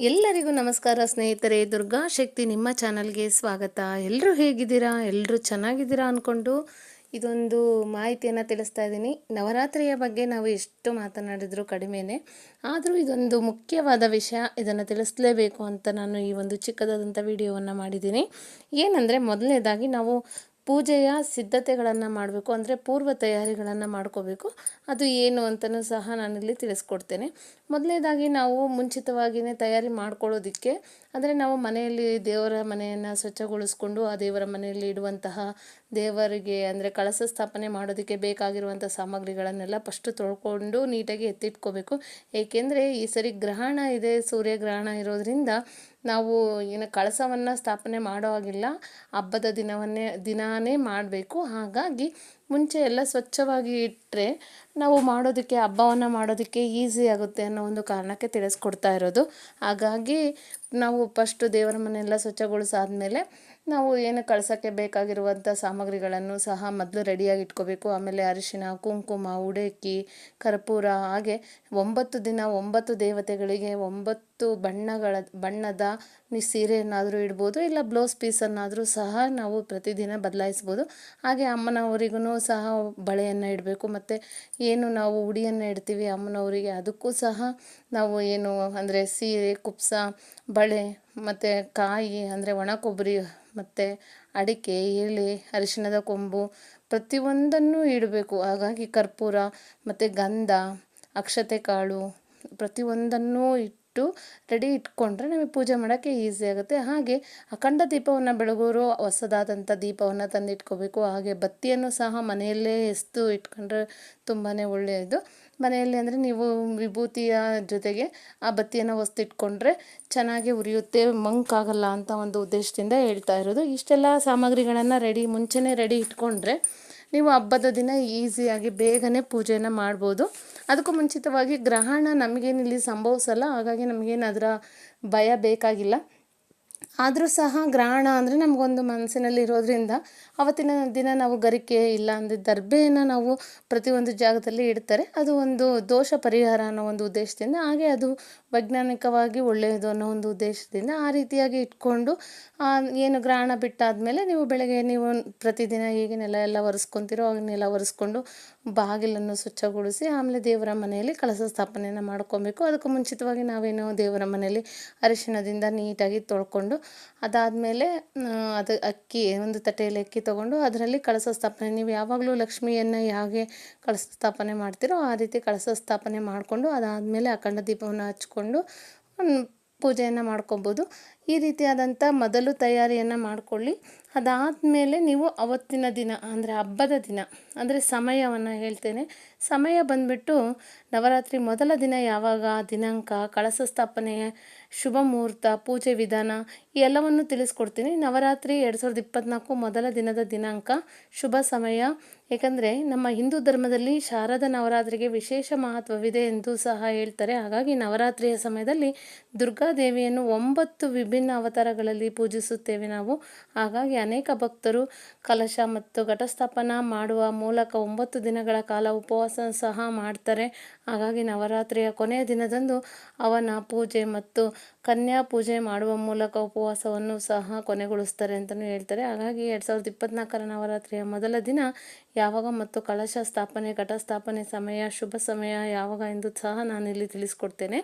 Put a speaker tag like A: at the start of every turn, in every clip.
A: ಎಲ್ಲರಿಗೂ ನಮಸ್ಕಾರ ಸ್ನೇಹಿತರೆ. ದುರ್ಗಾ ಶಕ್ತಿ ನಿಮ್ಮ ಚಾನಲ್ಗೆ ಸ್ವಾಗತ. ಎಲ್ಲರೂ ಹೇಗಿದ್ದೀರಾ? ಎಲ್ಲರೂ ಚೆನ್ನಾಗಿದ್ದೀರಾ ಅಂದ್ಕೊಂಡು ಇದೊಂದು ಮಾಹಿತಿಯನ್ನು ತಿಳಿಸ್ತಾ ಇದ್ದೀನಿ. ನವರಾತ್ರಿಯ ಬಗ್ಗೆ ನಾವು ಎಷ್ಟು ಮಾತನಾಡಿದರೂ ಕಡಿಮೆನೇ, ಆದರೂ ಇದೊಂದು ಮುಖ್ಯವಾದ ವಿಷಯ, ಇದನ್ನು ತಿಳಿಸಲೇಬೇಕು ಅಂತ ನಾನು ಈ ಒಂದು ಚಿಕ್ಕದಾದಂಥ ವಿಡಿಯೋವನ್ನು ಮಾಡಿದ್ದೀನಿ. ಏನಂದರೆ, ಮೊದಲನೇದಾಗಿ ನಾವು ಪೂಜೆಯ ಸಿದ್ಧತೆಗಳನ್ನು ಮಾಡಬೇಕು, ಅಂದರೆ ಪೂರ್ವ ತಯಾರಿಗಳನ್ನು ಮಾಡ್ಕೋಬೇಕು. ಅದು ಏನು ಅಂತಲೂ ಸಹ ನಾನಿಲ್ಲಿ ತಿಳಿಸ್ಕೊಡ್ತೇನೆ. ಮೊದಲನೇದಾಗಿ ನಾವು ಮುಂಚಿತವಾಗಿಯೇ ತಯಾರಿ ಮಾಡ್ಕೊಳ್ಳೋದಕ್ಕೆ, ಅಂದರೆ ನಾವು ಮನೆಯಲ್ಲಿ ದೇವರ ಮನೆಯನ್ನು ಸ್ವಚ್ಛಗೊಳಿಸ್ಕೊಂಡು ಆ ದೇವರ ಮನೆಯಲ್ಲಿ ಇಡುವಂತಹ ದೇವರಿಗೆ ಅಂದರೆ ಕಳಶ ಸ್ಥಾಪನೆ ಮಾಡೋದಕ್ಕೆ ಬೇಕಾಗಿರುವಂಥ ಸಾಮಗ್ರಿಗಳನ್ನೆಲ್ಲ ಫಸ್ಟು ತೊಳ್ಕೊಂಡು ನೀಟಾಗಿ ಎತ್ತಿಟ್ಕೋಬೇಕು. ಏಕೆಂದರೆ ಈ ಸರಿ ಗ್ರಹಣ ಇದೆ, ಸೂರ್ಯಗ್ರಹಣ ಇರೋದರಿಂದ ನಾವು ಕಳಶವನ್ನು ಸ್ಥಾಪನೆ ಮಾಡೋ ಹಾಗಿಲ್ಲ, ಹಬ್ಬದ ದಿನಾನೇ ಮಾಡಬೇಕು. ಹಾಗಾಗಿ ಮುಂಚೆ ಎಲ್ಲ ಸ್ವಚ್ಛವಾಗಿ ಇಟ್ಟರೆ ನಾವು ಮಾಡೋದಕ್ಕೆ, ಹಬ್ಬವನ್ನು ಮಾಡೋದಕ್ಕೆ ಈಸಿ ಆಗುತ್ತೆ ಅನ್ನೋ ಒಂದು ಕಾರಣಕ್ಕೆ ತಿಳಿಸ್ಕೊಡ್ತಾ ಇರೋದು. ಹಾಗಾಗಿ ನಾವು ಫಸ್ಟು ದೇವರ ಮನೆಯೆಲ್ಲ ಸ್ವಚ್ಛಗೊಳಿಸಾದ್ಮೇಲೆ ನಾವು ಕಳಸಕ್ಕೆ ಬೇಕಾಗಿರುವಂಥ ಸಾಮಗ್ರಿಗಳನ್ನು ಸಹ ಮೊದಲು ರೆಡಿಯಾಗಿ ಇಟ್ಕೋಬೇಕು. ಆಮೇಲೆ ಅರಿಶಿನ, ಕುಂಕುಮ, ಉಡಕ್ಕಿ, ಕರ್ಪೂರ, ಹಾಗೆ 9 ದಿನ 9 ದೇವತೆಗಳಿಗೆ 9 ಬಣ್ಣದ ಸೀರೆಯನ್ನಾದರೂ ಇಡ್ಬೋದು, ಇಲ್ಲ ಬ್ಲೌಸ್ ಪೀಸನ್ನಾದರೂ ಸಹ ನಾವು ಪ್ರತಿದಿನ ಬದಲಾಯಿಸ್ಬೋದು. ಹಾಗೆ ಅಮ್ಮನವರಿಗೂ ಸಹ ಬಳೆಯನ್ನು ಇಡಬೇಕು. ಮತ್ತು ನಾವು ಉಡಿಯನ್ನು ಇಡ್ತೀವಿ ಅಮ್ಮನವರಿಗೆ, ಅದಕ್ಕೂ ಸಹ ನಾವು ಅಂದರೆ ಸೀರೆ, ಕುಪ್ಸ, ಬಳೆ ಮತ್ತು ಕಾಯಿ ಅಂದರೆ ಒಣ ಕೊಬ್ಬರಿ ಮತ್ತು ಅಡಿಕೆ, ಎಲೆ, ಅರಿಶಿಣದ ಕೊಂಬು ಪ್ರತಿಯೊಂದನ್ನು ಇಡಬೇಕು. ಹಾಗಾಗಿ ಕರ್ಪೂರ ಮತ್ತು ಗಂಧ, ಅಕ್ಷತೆ ಕಾಳು ಪ್ರತಿಯೊಂದನ್ನು ಇಟ್ಟು ರೆಡಿ ಇಟ್ಕೊಂಡ್ರೆ ನಮಗೆ ಪೂಜೆ ಮಾಡೋಕ್ಕೆ ಈಸಿ ಆಗುತ್ತೆ. ಹಾಗೆ ಅಖಂಡ ದೀಪವನ್ನು ಬೆಳಗೋರು ಹೊಸದಾದಂಥ ದೀಪವನ್ನು ತಂದಿಟ್ಕೋಬೇಕು. ಹಾಗೆ ಬತ್ತಿಯನ್ನು ಸಹ ಮನೆಯಲ್ಲೇ ಎಸ್ದು ಇಟ್ಕೊಂಡ್ರೆ ತುಂಬಾ ಒಳ್ಳೆಯದು. ಮನೆಯಲ್ಲಿ ಅಂದರೆ ನೀವು ವಿಭೂತಿಯ ಜೊತೆಗೆ ಆ ಬತ್ತಿಯನ್ನು ಹೊಸ್ತಿಟ್ಕೊಂಡ್ರೆ ಚೆನ್ನಾಗಿ ಉರಿಯುತ್ತೆ, ಮಂಕಾಗಲ್ಲ ಅಂತ ಒಂದು ಉದ್ದೇಶದಿಂದ ಹೇಳ್ತಾ ಇರೋದು. ಇಷ್ಟೆಲ್ಲ ಸಾಮಗ್ರಿಗಳನ್ನು ಮುಂಚೆನೇ ರೆಡಿ ಇಟ್ಕೊಂಡ್ರೆ ನೀವು ಹಬ್ಬದ ದಿನ ಈಸಿಯಾಗಿ ಬೇಗನೆ ಪೂಜೆಯನ್ನು ಮಾಡ್ಬೋದು. ಅದಕ್ಕೂ ಮುಂಚಿತವಾಗಿ ಗ್ರಹಣ ನಮಗೇನಿಲ್ಲಿ ಸಂಭವಿಸಲ್ಲ, ಹಾಗಾಗಿ ನಮಗೇನು ಅದರ ಭಯ ಬೇಕಾಗಿಲ್ಲ. ಆದರೂ ಸಹ ಗ್ರಹಣ ಅಂದರೆ ನಮಗೊಂದು ಮನಸ್ಸಿನಲ್ಲಿ ಇರೋದ್ರಿಂದ ಅವತ್ತಿನ ದಿನ ನಾವು ಗರಿಕೆ ಇಲ್ಲ ಅಂದರೆ ದರ್ಬೆಯನ್ನು ನಾವು ಪ್ರತಿಯೊಂದು ಜಾಗದಲ್ಲಿ ಇಡ್ತಾರೆ. ಅದು ಒಂದು ದೋಷ ಪರಿಹಾರ ಅನ್ನೋ ಒಂದು ಉದ್ದೇಶದಿಂದ, ಹಾಗೆ ಅದು ವೈಜ್ಞಾನಿಕವಾಗಿ ಒಳ್ಳೆಯದು ಅನ್ನೋ ಒಂದು ಉದ್ದೇಶದಿಂದ ಆ ರೀತಿಯಾಗಿ ಇಟ್ಕೊಂಡು ಗ್ರಹಣ ಬಿಟ್ಟಾದಮೇಲೆ ನೀವು ಬೆಳಗ್ಗೆ ಪ್ರತಿದಿನ ಹೇಗೆ ನೆಲ ಎಲ್ಲ ಒರೆಸ್ಕೊತಿರೋ ಹಾಗೆ ನೆಲ ಒರೆಸ್ಕೊಂಡು ಬಾಗಿಲನ್ನು ಸ್ವಚ್ಛಗೊಳಿಸಿ ಆಮೇಲೆ ದೇವರ ಮನೆಯಲ್ಲಿ ಕಳಶ ಸ್ಥಾಪನೆಯನ್ನು ಮಾಡ್ಕೊಬೇಕು. ಅದಕ್ಕೂ ಮುಂಚಿತವಾಗಿ ದೇವರ ಮನೆಯಲ್ಲಿ ಅರಿಶಿಣದಿಂದ ನೀಟಾಗಿ ತೊಳ್ಕೊಂಡು ಅದಾದಮೇಲೆ ಅದು ಅಕ್ಕಿ, ಒಂದು ತಟ್ಟೆಯಲ್ಲಿ ಅಕ್ಕಿ ತೊಗೊಂಡು ಅದರಲ್ಲಿ ಕಳಶ ಸ್ಥಾಪನೆ, ನೀವು ಯಾವಾಗಲೂ ಲಕ್ಷ್ಮಿಯನ್ನು ಹೇಗೆ ಕಳಶ ಸ್ಥಾಪನೆ ಮಾಡ್ತೀರೋ ಆ ರೀತಿ ಕಳಶ ಸ್ಥಾಪನೆ ಮಾಡಿಕೊಂಡು ಅದಾದಮೇಲೆ ಅಖಂಡ ದೀಪವನ್ನು ಹಚ್ಕೊಂಡು ಪೂಜೆಯನ್ನು ಮಾಡ್ಕೊಬೋದು. ಈ ರೀತಿಯಾದಂಥ ಮೊದಲು ತಯಾರಿಯನ್ನು ಮಾಡಿಕೊಳ್ಳಿ. ಅದಾದಮೇಲೆ ನೀವು ಅವತ್ತಿನ ದಿನ ಅಂದರೆ ಹಬ್ಬದ ದಿನ ಅಂದರೆ ಸಮಯವನ್ನು ಹೇಳ್ತೇನೆ. ಸಮಯ ಬಂದುಬಿಟ್ಟು ನವರಾತ್ರಿ ಮೊದಲ ದಿನ ಯಾವಾಗ, ದಿನಾಂಕ, ಕಳಶ ಸ್ಥಾಪನೆ, ಶುಭ ಮುಹೂರ್ತ, ಪೂಜೆ ವಿಧಾನ ಈ ಎಲ್ಲವನ್ನು ತಿಳಿಸ್ಕೊಡ್ತೀನಿ. ನವರಾತ್ರಿ 2024 ಮೊದಲ ದಿನದ ದಿನಾಂಕ, ಶುಭ ಸಮಯ. ಏಕೆಂದರೆ ನಮ್ಮ ಹಿಂದೂ ಧರ್ಮದಲ್ಲಿ ಶಾರದಾ ನವರಾತ್ರಿಗೆ ವಿಶೇಷ ಮಹತ್ವವಿದೆ ಎಂದು ಸಹ ಹೇಳ್ತಾರೆ. ಹಾಗಾಗಿ ನವರಾತ್ರಿಯ ಸಮಯದಲ್ಲಿ ದುರ್ಗಾದೇವಿಯನ್ನು 9 ವಿಭಿನ್ನ ಅವತಾರಗಳಲ್ಲಿ ಪೂಜಿಸುತ್ತೇವೆ ನಾವು. ಹಾಗಾಗಿ ಅನೇಕ ಭಕ್ತರು ಕಲಶ ಮತ್ತು ಘಟಸ್ಥಾಪನ ಮಾಡುವ ಮೂಲಕ 9 ದಿನಗಳ ಕಾಲ ಉಪವಾಸ ಸಹ ಮಾಡ್ತಾರೆ. ಹಾಗಾಗಿ ನವರಾತ್ರಿಯ ಕೊನೆಯ ದಿನದಂದು ಅವನ ಪೂಜೆ ಮತ್ತು ಕನ್ಯಾ ಪೂಜೆ ಮಾಡುವ ಮೂಲಕ ಉಪವಾಸವನ್ನು ಸಹ ಕೊನೆಗೊಳಿಸ್ತಾರೆ ಅಂತಲೂ ಹೇಳ್ತಾರೆ. ಹಾಗಾಗಿ 2024 ನವರಾತ್ರಿಯ ಮೊದಲ ದಿನ ಯಾವಾಗ ಮತ್ತು ಕಳಶ ಸ್ಥಾಪನೆ, ಘಟಸ್ಥಾಪನೆ ಸಮಯ, ಶುಭ ಸಮಯ ಯಾವಾಗ ಎಂದು ಸಹ ನಾನಿಲ್ಲಿ ತಿಳಿಸ್ಕೊಡ್ತೇನೆ.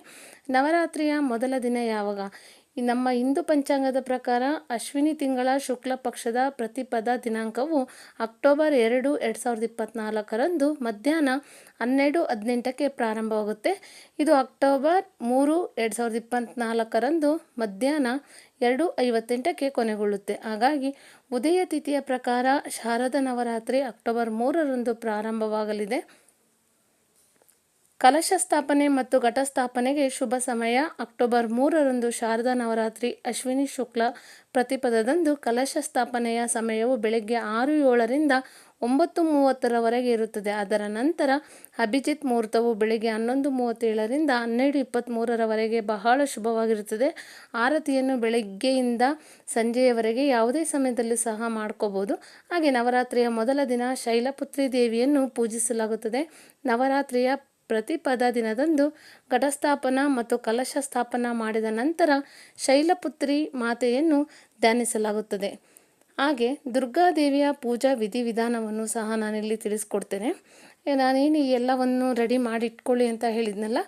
A: ನವರಾತ್ರಿಯ ಮೊದಲ ದಿನ ಯಾವಾಗ? ನಮ್ಮ ಹಿಂದೂ ಪಂಚಾಂಗದ ಪ್ರಕಾರ ಅಶ್ವಿನಿ ತಿಂಗಳ ಶುಕ್ಲ ಪಕ್ಷದ ಪ್ರತಿಪದ ದಿನಾಂಕವು ಅಕ್ಟೋಬರ್ 2, 2024 ಮಧ್ಯಾಹ್ನ 12:18 ಪ್ರಾರಂಭವಾಗುತ್ತೆ. ಇದು ಅಕ್ಟೋಬರ್ 3, 2024 ಮಧ್ಯಾಹ್ನ 2:58 ಕೊನೆಗೊಳ್ಳುತ್ತೆ. ಹಾಗಾಗಿ ಉದಯ ತಿಥಿಯ ಪ್ರಕಾರ ಶಾರದಾ ನವರಾತ್ರಿ ಅಕ್ಟೋಬರ್ 3 ಪ್ರಾರಂಭವಾಗಲಿದೆ. ಕಲಶ ಸ್ಥಾಪನೆ ಮತ್ತು ಘಟಸ್ಥಾಪನೆಗೆ ಶುಭ ಸಮಯ ಅಕ್ಟೋಬರ್ 3 ಶಾರದಾ ನವರಾತ್ರಿ ಅಶ್ವಿನಿ ಶುಕ್ಲ ಪ್ರತಿಪದದಂದು ಕಲಶ ಸ್ಥಾಪನೆಯ ಸಮಯವು ಬೆಳಗ್ಗೆ 6:07ರಿಂದ 9:30 ಇರುತ್ತದೆ. ಅದರ ನಂತರ ಅಭಿಜಿತ್ ಮುಹೂರ್ತವು ಬೆಳಗ್ಗೆ 11:37ರಿಂದ 12:23 ಬಹಳ ಶುಭವಾಗಿರುತ್ತದೆ. ಆರತಿಯನ್ನು ಬೆಳಗ್ಗೆಯಿಂದ ಸಂಜೆಯವರೆಗೆ ಯಾವುದೇ ಸಮಯದಲ್ಲಿ ಸಹ ಮಾಡ್ಕೋಬೋದು. ಹಾಗೆ ನವರಾತ್ರಿಯ ಮೊದಲ ದಿನ ಶೈಲಪುತ್ರಿ ದೇವಿಯನ್ನು ಪೂಜಿಸಲಾಗುತ್ತದೆ. ನವರಾತ್ರಿಯ ಪ್ರತಿಪದ ದಿನದಂದು ಘಟಸ್ಥಾಪನ ಮತ್ತು ಕಲಶ ಸ್ಥಾಪನ ಮಾಡಿದ ನಂತರ ಶೈಲಪುತ್ರಿ ಮಾತೆಯನ್ನು ಧ್ಯಾನಿಸಲಾಗುತ್ತದೆ. ಹಾಗೆ ದುರ್ಗಾದೇವಿಯ ಪೂಜಾ ವಿಧಿವಿಧಾನವನ್ನು ಸಹ ನಾನಿಲ್ಲಿ ತಿಳಿಸ್ಕೊಡ್ತೇನೆ. ನಾನೇನು ಈ ಎಲ್ಲವನ್ನು ರೆಡಿ ಮಾಡಿ ಇಟ್ಕೊಳ್ಳಿ ಅಂತ ಹೇಳಿದ್ನಲ್ಲ,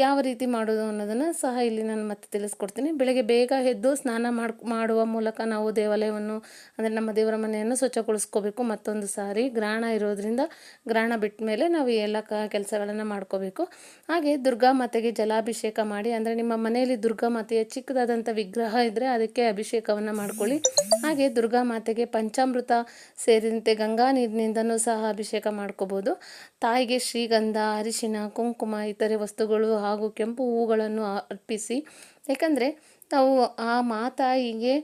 A: ಯಾವ ರೀತಿ ಮಾಡೋದು ಅನ್ನೋದನ್ನು ಸಹ ಇಲ್ಲಿ ನಾನು ಮತ್ತೆ ತಿಳಿಸ್ಕೊಡ್ತೀನಿ. ಬೆಳಗ್ಗೆ ಬೇಗ ಎದ್ದು ಸ್ನಾನ ಮಾಡುವ ಮೂಲಕ ನಾವು ದೇವಾಲಯವನ್ನು ಅಂದರೆ ನಮ್ಮ ದೇವರ ಮನೆಯನ್ನು ಸ್ವಚ್ಛಗೊಳಿಸ್ಕೋಬೇಕು. ಮತ್ತೊಂದು ಸಾರಿ ಗ್ರಹಣ ಇರೋದ್ರಿಂದ ಗ್ರಹಣ ಬಿಟ್ಟ ಮೇಲೆ ನಾವು ಈ ಎಲ್ಲ ಕೆಲಸಗಳನ್ನು ಮಾಡ್ಕೋಬೇಕು. ಹಾಗೆ ದುರ್ಗಾ ಮಾತೆಗೆ ಜಲಾಭಿಷೇಕ ಮಾಡಿ, ಅಂದರೆ ನಿಮ್ಮ ಮನೆಯಲ್ಲಿ ದುರ್ಗಾ ಮಾತೆಯ ಚಿಕ್ಕದಾದಂಥ ವಿಗ್ರಹ ಇದ್ದರೆ ಅದಕ್ಕೆ ಅಭಿಷೇಕವನ್ನು ಮಾಡ್ಕೊಳ್ಳಿ. ಹಾಗೆ ದುರ್ಗಾ ಮಾತೆಗೆ ಪಂಚಾಮೃತ ಸೇರಿದಂತೆ ಗಂಗಾ ನೀರಿನಿಂದನೂ ಸಹ ಅಭಿಷೇಕ ಮಾಡ್ಕೋಬೋದು. ತಾಯಿಗೆ ಶ್ರೀಗಂಧ, ಅರಿಶಿನ, ಕುಂಕುಮ, ಇತರೆ ವಸ್ತುಗಳು ಹಾಗೂ ಕೆಂಪು ಹೂಗಳನ್ನು ಅರ್ಪಿಸಿ. ಯಾಕಂದರೆ ನಾವು ಆ ಮಾತಾಯಿಗೆ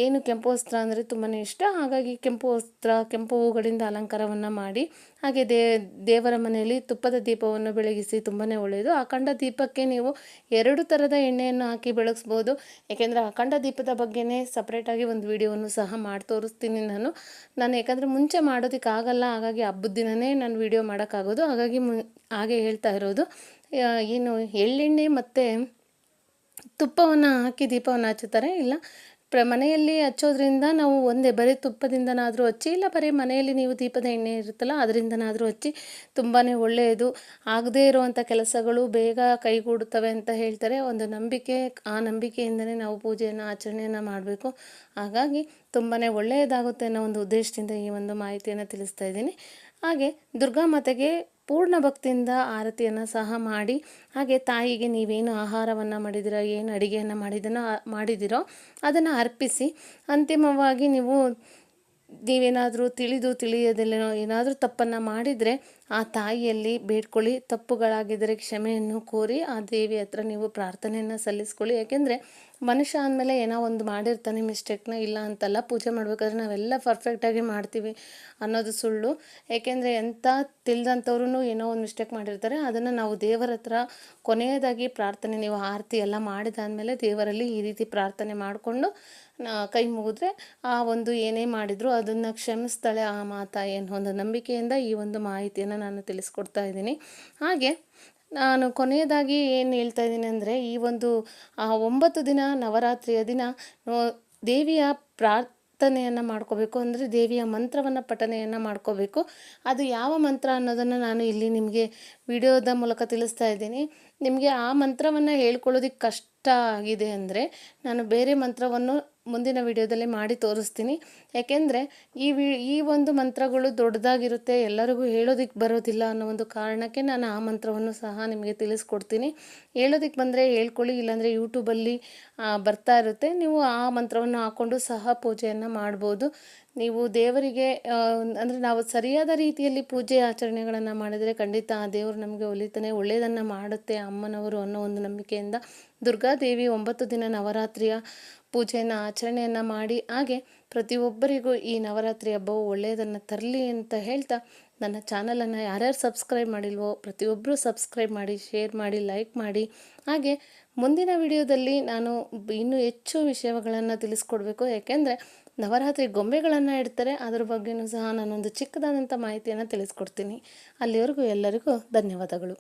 A: ಏನು ಕೆಂಪು ವಸ್ತ್ರ ಅಂದರೆ ತುಂಬಾ ಇಷ್ಟ. ಹಾಗಾಗಿ ಕೆಂಪು ವಸ್ತ್ರ, ಕೆಂಪು ಹೂಗಳಿಂದ ಅಲಂಕಾರವನ್ನು ಮಾಡಿ, ಹಾಗೆ ದೇವರ ಮನೆಯಲ್ಲಿ ತುಪ್ಪದ ದೀಪವನ್ನು ಬೆಳಗಿಸಿ ತುಂಬಾ ಒಳ್ಳೆಯದು. ಅಖಂಡ ದೀಪಕ್ಕೆ ನೀವು 2 ಥರದ ಎಣ್ಣೆಯನ್ನು ಹಾಕಿ ಬೆಳಗಿಸ್ಬೋದು. ಏಕೆಂದರೆ ಅಖಂಡ ದೀಪದ ಬಗ್ಗೆನೇ ಸಪ್ರೇಟಾಗಿ ಒಂದು ವಿಡಿಯೋವನ್ನು ಸಹ ಮಾಡಿ ತೋರಿಸ್ತೀನಿ ನಾನು ಯಾಕಂದರೆ ಮುಂಚೆ ಮಾಡೋದಕ್ಕಾಗಲ್ಲ, ಹಾಗಾಗಿ ಹಬ್ಬದ ದಿನವೇ ನಾನು ವಿಡಿಯೋ ಮಾಡೋಕ್ಕಾಗೋದು. ಹಾಗಾಗಿ ಹಾಗೆ ಹೇಳ್ತಾ ಇರೋದು. ಏನು ಎಳ್ಳೆಣ್ಣೆ ಮತ್ತು ತುಪ್ಪವನ್ನು ಹಾಕಿ ದೀಪವನ್ನು ಹಚ್ಚುತ್ತಾರೆ. ಇಲ್ಲ ಮನೆಯಲ್ಲಿ ಹಚ್ಚೋದ್ರಿಂದ ನಾವು ಒಂದೇ ಬರೀ ತುಪ್ಪದಿಂದನಾದರೂ ಹಚ್ಚಿ, ಇಲ್ಲ ಬರೀ ಮನೆಯಲ್ಲಿ ನೀವು ದೀಪದ ಎಣ್ಣೆ ಇರುತ್ತಲ್ಲ ಅದರಿಂದನಾದರೂ ಹಚ್ಚಿ ತುಂಬಾ ಒಳ್ಳೆಯದು. ಆಗದೇ ಇರುವಂಥ ಕೆಲಸಗಳು ಬೇಗ ಕೈಗೂಡುತ್ತವೆ ಅಂತ ಹೇಳ್ತಾರೆ. ಒಂದು ನಂಬಿಕೆ, ಆ ನಂಬಿಕೆಯಿಂದಲೇ ನಾವು ಪೂಜೆಯನ್ನು ಆಚರಣೆಯನ್ನು ಮಾಡಬೇಕು. ಹಾಗಾಗಿ ತುಂಬಾ ಒಳ್ಳೆಯದಾಗುತ್ತೆ ಅನ್ನೋ ಒಂದು ಉದ್ದೇಶದಿಂದ ಈ ಒಂದು ಮಾಹಿತಿಯನ್ನು ತಿಳಿಸ್ತಾ ಇದ್ದೀನಿ. ಹಾಗೆ ದುರ್ಗಾ ಮಾತೆಗೆ ಪೂರ್ಣ ಭಕ್ತಿಯಿಂದ ಆರತಿಯನ್ನು ಸಹ ಮಾಡಿ, ಹಾಗೆ ತಾಯಿಗೆ ನೀವೇನು ಆಹಾರವನ್ನು ಮಾಡಿದಿರೋ, ಏನು ಅಡುಗೆಯನ್ನು ಮಾಡಿದಿರೋ ಅದನ್ನು ಅರ್ಪಿಸಿ. ಅಂತಿಮವಾಗಿ ನೀವೇನಾದರೂ ತಿಳಿಯದಲ್ಲೇನೋ ಏನಾದರೂ ತಪ್ಪನ್ನು ಮಾಡಿದರೆ ಆ ತಾಯಿಯಲ್ಲಿ ಬೇಡ್ಕೊಳ್ಳಿ. ತಪ್ಪುಗಳಾಗಿದ್ದರೆ ಕ್ಷಮೆಯನ್ನು ಕೋರಿ ಆ ದೇವಿ ಹತ್ರ ನೀವು ಪ್ರಾರ್ಥನೆಯನ್ನು ಸಲ್ಲಿಸ್ಕೊಳ್ಳಿ. ಯಾಕೆಂದರೆ ಮನುಷ್ಯ ಅಂದಮೇಲೆ ಏನೋ ಒಂದು ಮಾಡಿರ್ತಾನೆ ಮಿಸ್ಟೇಕ್ನ, ಇಲ್ಲ ಅಂತಲ್ಲ. ಪೂಜೆ ಮಾಡಬೇಕಾದ್ರೆ ನಾವೆಲ್ಲ ಪರ್ಫೆಕ್ಟಾಗಿ ಮಾಡ್ತೀವಿ ಅನ್ನೋದು ಸುಳ್ಳು. ಏಕೆಂದರೆ ಎಂಥ ತಿಳಿದಂಥವ್ರು ಏನೋ ಒಂದು ಮಿಸ್ಟೇಕ್ ಮಾಡಿರ್ತಾರೆ. ಅದನ್ನು ನಾವು ದೇವರ ಹತ್ರ ಕೊನೆಯದಾಗಿ ಪ್ರಾರ್ಥನೆ, ನೀವು ಆರತಿ ಎಲ್ಲ ಮಾಡಿದಾದಮೇಲೆ ದೇವರಲ್ಲಿ ಈ ರೀತಿ ಪ್ರಾರ್ಥನೆ ಮಾಡಿಕೊಂಡು ಕೈ ಮುಗಿದ್ರೆ ಆ ಒಂದು ಏನೇ ಮಾಡಿದ್ರು ಅದನ್ನು ಕ್ಷಮಿಸ್ತಾಳೆ ಆ ಮಾತಾಯಿ ಅನ್ನೋ ಒಂದು ನಂಬಿಕೆಯಿಂದ ಈ ಒಂದು ಮಾಹಿತಿಯನ್ನು ನಾನು ತಿಳಿಸ್ಕೊಡ್ತಾ ಇದ್ದೀನಿ. ಹಾಗೆ ನಾನು ಕೊನೆಯದಾಗಿ ಏನು ಹೇಳ್ತಾ ಇದ್ದೀನಿ ಅಂದರೆ, ಈ ಒಂದು 9 ದಿನ ನವರಾತ್ರಿಯ ದಿನ ದೇವಿಯ ಪ್ರಾರ್ಥನೆಯನ್ನು ಮಾಡ್ಕೋಬೇಕು. ಅಂದರೆ ದೇವಿಯ ಮಂತ್ರವನ್ನು ಪಠನೆಯನ್ನು ಮಾಡ್ಕೋಬೇಕು. ಅದು ಯಾವ ಮಂತ್ರ ಅನ್ನೋದನ್ನು ನಾನು ಇಲ್ಲಿ ನಿಮಗೆ ವಿಡಿಯೋದ ಮೂಲಕ ತಿಳಿಸ್ತಾ ಇದ್ದೀನಿ. ನಿಮಗೆ ಆ ಮಂತ್ರವನ್ನು ಹೇಳ್ಕೊಳ್ಳೋದಕ್ಕೆ ಕಷ್ಟ ಆಗಿದೆ ಅಂದರೆ ನಾನು ಬೇರೆ ಮಂತ್ರವನ್ನು ಮುಂದಿನ ವಿಡಿಯೋದಲ್ಲಿ ಮಾಡಿ ತೋರಿಸ್ತೀನಿ. ಯಾಕೆಂದರೆ ಈ ಒಂದು ಮಂತ್ರಗಳು ದೊಡ್ಡದಾಗಿರುತ್ತೆ, ಎಲ್ಲರಿಗೂ ಹೇಳೋದಕ್ಕೆ ಬರೋದಿಲ್ಲ ಅನ್ನೋ ಒಂದು ಕಾರಣಕ್ಕೆ ನಾನು ಆ ಮಂತ್ರವನ್ನು ಸಹ ನಿಮಗೆ ತಿಳಿಸ್ಕೊಡ್ತೀನಿ. ಹೇಳೋದಕ್ಕೆ ಬಂದರೆ ಹೇಳ್ಕೊಳ್ಳಿ, ಇಲ್ಲಾಂದರೆ ಯೂಟ್ಯೂಬಲ್ಲಿ ಬರ್ತಾ ಇರುತ್ತೆ, ನೀವು ಆ ಮಂತ್ರವನ್ನು ಹಾಕ್ಕೊಂಡು ಸಹ ಪೂಜೆಯನ್ನು ಮಾಡ್ಬೋದು. ನೀವು ದೇವರಿಗೆ ಅಂದರೆ ನಾವು ಸರಿಯಾದ ರೀತಿಯಲ್ಲಿ ಪೂಜೆ ಆಚರಣೆಗಳನ್ನು ಮಾಡಿದರೆ ಖಂಡಿತ ಆ ದೇವರು ನಮಗೆ ಒಲಿತಾನೆ, ಒಳ್ಳೆಯದನ್ನು ಮಾಡುತ್ತೆ ಅಮ್ಮನವರು ಅನ್ನೋ ಒಂದು ನಂಬಿಕೆಯಿಂದ ದುರ್ಗಾದೇವಿ 9 ದಿನ ನವರಾತ್ರಿಯ ಪೂಜೆಯನ್ನು ಆಚರಣೆಯನ್ನು ಮಾಡಿ, ಹಾಗೆ ಪ್ರತಿಯೊಬ್ಬರಿಗೂ ಈ ನವರಾತ್ರಿ ಹಬ್ಬವು ಒಳ್ಳೆಯದನ್ನು ತರಲಿ ಅಂತ ಹೇಳ್ತಾ, ನನ್ನ ಚಾನಲನ್ನು ಯಾರ್ಯಾರು ಸಬ್ಸ್ಕ್ರೈಬ್ ಮಾಡಿಲ್ವೋ ಪ್ರತಿಯೊಬ್ಬರೂ ಸಬ್ಸ್ಕ್ರೈಬ್ ಮಾಡಿ, ಶೇರ್ ಮಾಡಿ, ಲೈಕ್ ಮಾಡಿ. ಹಾಗೆ ಮುಂದಿನ ವಿಡಿಯೋದಲ್ಲಿ ನಾನು ಇನ್ನೂ ಹೆಚ್ಚು ವಿಷಯಗಳನ್ನು ತಿಳಿಸ್ಕೊಡ್ಬೇಕು. ಯಾಕೆಂದರೆ ನವರಾತ್ರಿ ಗೊಂಬೆಗಳನ್ನು ಇಡ್ತಾರೆ, ಅದ್ರ ಬಗ್ಗೆಯೂ ಸಹ ನಾನೊಂದು ಚಿಕ್ಕದಾದಂಥ ಮಾಹಿತಿಯನ್ನು ತಿಳಿಸ್ಕೊಡ್ತೀನಿ. ಅಲ್ಲಿವರೆಗೂ ಎಲ್ಲರಿಗೂ ಧನ್ಯವಾದಗಳು.